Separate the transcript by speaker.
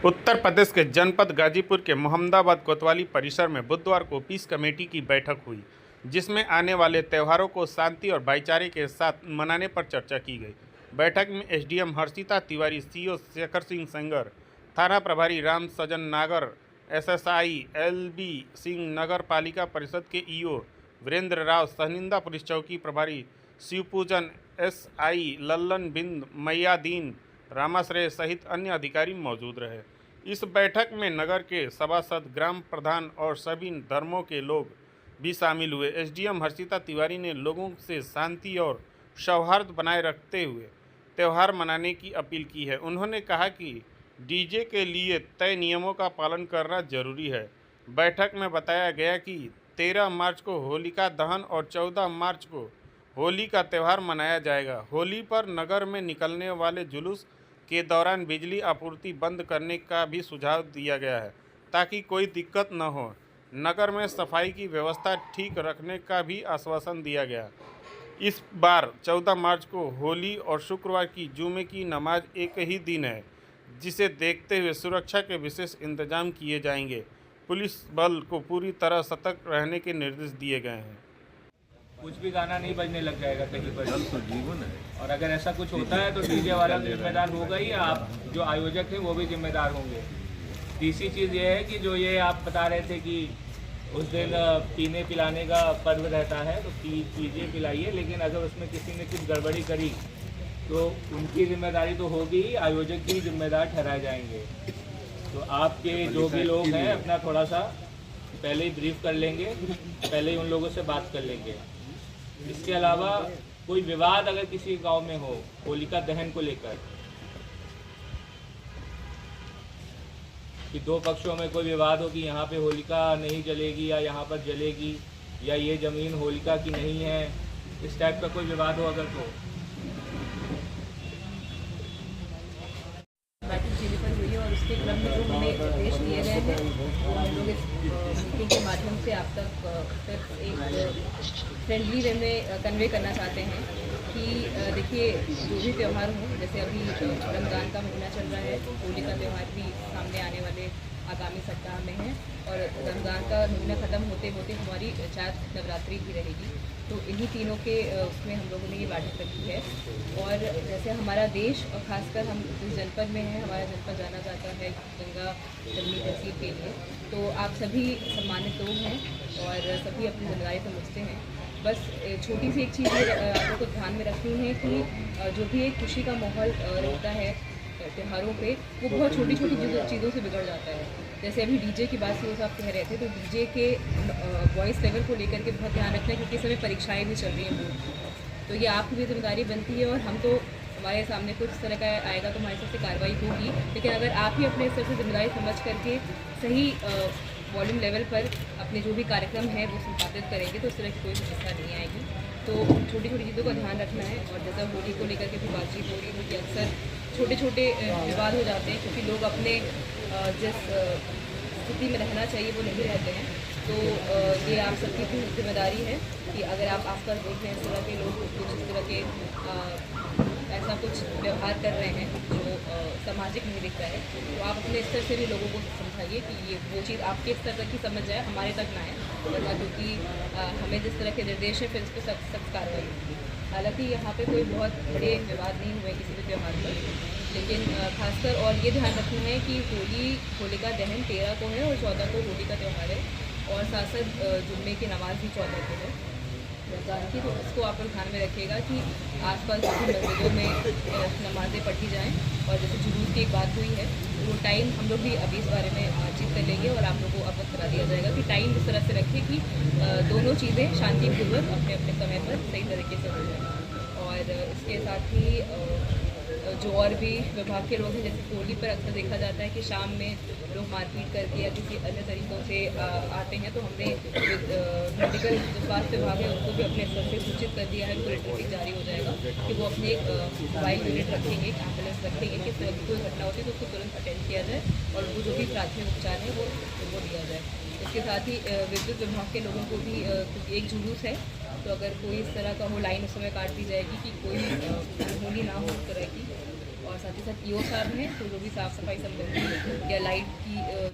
Speaker 1: उत्तर प्रदेश के जनपद गाजीपुर के मोहम्मदाबाद कोतवाली परिसर में बुधवार को पीस कमेटी की बैठक हुई, जिसमें आने वाले त्योहारों को शांति और भाईचारे के साथ मनाने पर चर्चा की गई। बैठक में एसडीएम हर्षिता तिवारी, सीओ शेखर सिंह सेंगर, थाना प्रभारी राम सजन नागर, एसएसआई एलबी सिंह, नगर पालिका परिषद के ईओ वीरेंद्र राव, सहनिंदा पुलिस चौकी प्रभारी शिवपूजन, एसआई लल्लन बिंद, मैयादीन, रामाश्रय सहित अन्य अधिकारी मौजूद रहे। इस बैठक में नगर के सभासद, ग्राम प्रधान और सभी धर्मों के लोग भी शामिल हुए। एसडीएम हर्षिता तिवारी ने लोगों से शांति और सौहार्द बनाए रखते हुए त्यौहार मनाने की अपील की है। उन्होंने कहा कि डीजे के लिए तय नियमों का पालन करना जरूरी है। बैठक में बताया गया कि 13 मार्च को होलिका दहन और 14 मार्च को होली का त्यौहार मनाया जाएगा। होली पर नगर में निकलने वाले जुलूस के दौरान बिजली आपूर्ति बंद करने का भी सुझाव दिया गया है, ताकि कोई दिक्कत न हो। नगर में सफाई की व्यवस्था ठीक रखने का भी आश्वासन दिया गया। इस बार 14 मार्च को होली और शुक्रवार की जुमे की नमाज एक ही दिन है, जिसे देखते हुए सुरक्षा के विशेष इंतजाम किए जाएंगे। पुलिस बल को पूरी तरह सतर्क रहने के निर्देश दिए गए हैं।
Speaker 2: कुछ भी गाना नहीं बजने लग जाएगा कहीं पर।
Speaker 3: जल तो जीवन है।
Speaker 2: और अगर ऐसा कुछ होता है तो डीजे वाला जिम्मेदार होगा ही, आप जो आयोजक हैं वो भी जिम्मेदार होंगे। तीसरी चीज़ ये है कि जो ये आप बता रहे थे कि उस दिन पीने पिलाने का पर्व रहता है, तो कीजिए पिलाइए, लेकिन अगर उसमें किसी ने कुछ गड़बड़ी करी तो उनकी जिम्मेदारी तो होगी ही, आयोजक भी जिम्मेदार ठहराए जाएंगे। तो आपके जो भी लोग हैं अपना थोड़ा सा पहले ही ब्रीफ कर लेंगे, पहले ही उन लोगों से बात कर लेंगे। इसके अलावा कोई विवाद अगर किसी गांव में हो होलिका दहन को लेकर, कि दो पक्षों में कोई विवाद हो कि यहाँ पे होलिका नहीं जलेगी या यहाँ पर जलेगी, या ये ज़मीन होलिका की नहीं है, इस टाइप का कोई विवाद हो अगर तो
Speaker 4: बैठक जिले पर हुई है और उसके क्रम में जो हमें निर्देश दिए गए हैं वो हम लोग इस मीटिंग के माध्यम से आप तक सिर्फ एक फ्रेंडली वे में कन्वे करना चाहते हैं कि देखिए, जो भी त्यौहार हो, जैसे अभी रमज़ान का महीना चल रहा है, होली का त्यौहार भी सामने आने वाले आगामी सप्ताह में है, और रमज़ान का महीना ख़त्म होते होते हमारी चार नवरात्रि भी रहेगी। तो इन्हीं तीनों के उसमें हम लोगों ने ये बैठक रखी है। और जैसे हमारा देश और ख़ासकर हम जिस जनपद में हैं, हमारा जनपद जाना जाता है गंगा जमुनी तहसील के लिए, तो आप सभी सम्मानित लोग हैं और सभी अपनी जिम्मेदारी समझते हैं। बस छोटी सी एक चीज़ आपको को ध्यान में रखनी है कि जो भी एक खुशी का माहौल रहता है त्योहारों पे, वो बहुत छोटी छोटी चीज़ों से बिगड़ जाता है। जैसे अभी डीजे की बात सीओ साहब कह रहे थे, तो डीजे के वॉइस लेवल को लेकर के बहुत ध्यान रखना है, क्योंकि इस समय परीक्षाएँ भी चल रही हैं, तो ये आपकी भी जिम्मेदारी बनती है। और हम तो हमारे सामने कुछ इस तरह का आएगा तो हमारे सबसे कार्रवाई होगी, लेकिन अगर आप ही अपने स्तर से जिम्मेदारी समझ करके सही वॉल्यूम लेवल पर अपने जो भी कार्यक्रम है वो संपादित करेंगे तो इस तरह की कोई समस्या नहीं आएगी। तो छोटी छोटी चीज़ों का ध्यान रखना है। और जैसा होली को लेकर के भी बातचीत हो रही है कि अक्सर छोटे छोटे विवाद हो जाते हैं, क्योंकि लोग अपने जिस स्थिति में रहना चाहिए वो नहीं रहते हैं। तो ये आप सबकी भी जिम्मेदारी है कि अगर आप आसपास देख रहे हैं इस तरह के लोग कुछ इस तरह के ऐसा कुछ व्यवहार कर रहे हैं जो सामाजिक नहीं दिखता है, तो आप अपने स्तर से भी लोगों को समझाइए कि ये वो चीज़ आपके स्तर तक ही समझ जाए, हमारे तक ना आए, वरना क्योंकि हमें जिस तरह के निर्देश है फिर इस पर सख्त कार्रवाई होगी। हालांकि यहाँ पे कोई बहुत बड़े विवाद नहीं हुए किसी भी त्यौहार पर, लेकिन खासकर और ये ध्यान रखना है कि होलिका दहन 13 को है और 14 को होली का त्यौहार है, और साथ साथ जुम्मे की नमाज भी 14 को है रमज़ान की। तो इसको आप लोग ध्यान में रखिएगा कि आसपास की मस्जिदों में नमाज़ें पढ़ी जाएं। और जैसे जुलूस की एक बात हुई है, वो टाइम हम लोग भी अभी इस बारे में बातचीत कर लेंगे और आप लोगों को अवगत करा दिया जाएगा कि टाइम इस तरह से रखें कि दोनों चीज़ें शांतिपूर्वक अपने अपने समय पर सही तरीके से हो जाए। और इसके साथ ही जो और भी विभाग के लोग हैं, जैसे होली पर अक्सर देखा जाता है कि शाम में लोग मारपीट करके या किसी अन्य तरीक़ों से आते हैं, तो हमने मेडिकल जो स्वास्थ्य विभाग है उनको भी अपने स्तर से सूचित कर दिया है, उनको लेटर जारी हो जाएगा कि वो अपने एक मोबाइल यूनिट रखेंगे, एक एम्बुलेंस रखेंगे कि कोई घटना होती है तो उसको तुरंत अटेंड किया जाए और वो जो भी प्राथमिक उपचार है वो दिया जाए। इसके साथ ही विद्युत विभाग के लोगों को भी, क्योंकि एक जुलूस है, तो अगर कोई इस तरह का हो लाइन उस समय काट दी जाएगी कि कोई अनहोनी ना हो उस तरह की। और साथ ही साथ ईओ साहब हैं, तो जो भी साफ़ सफाई संबंधी या लाइट की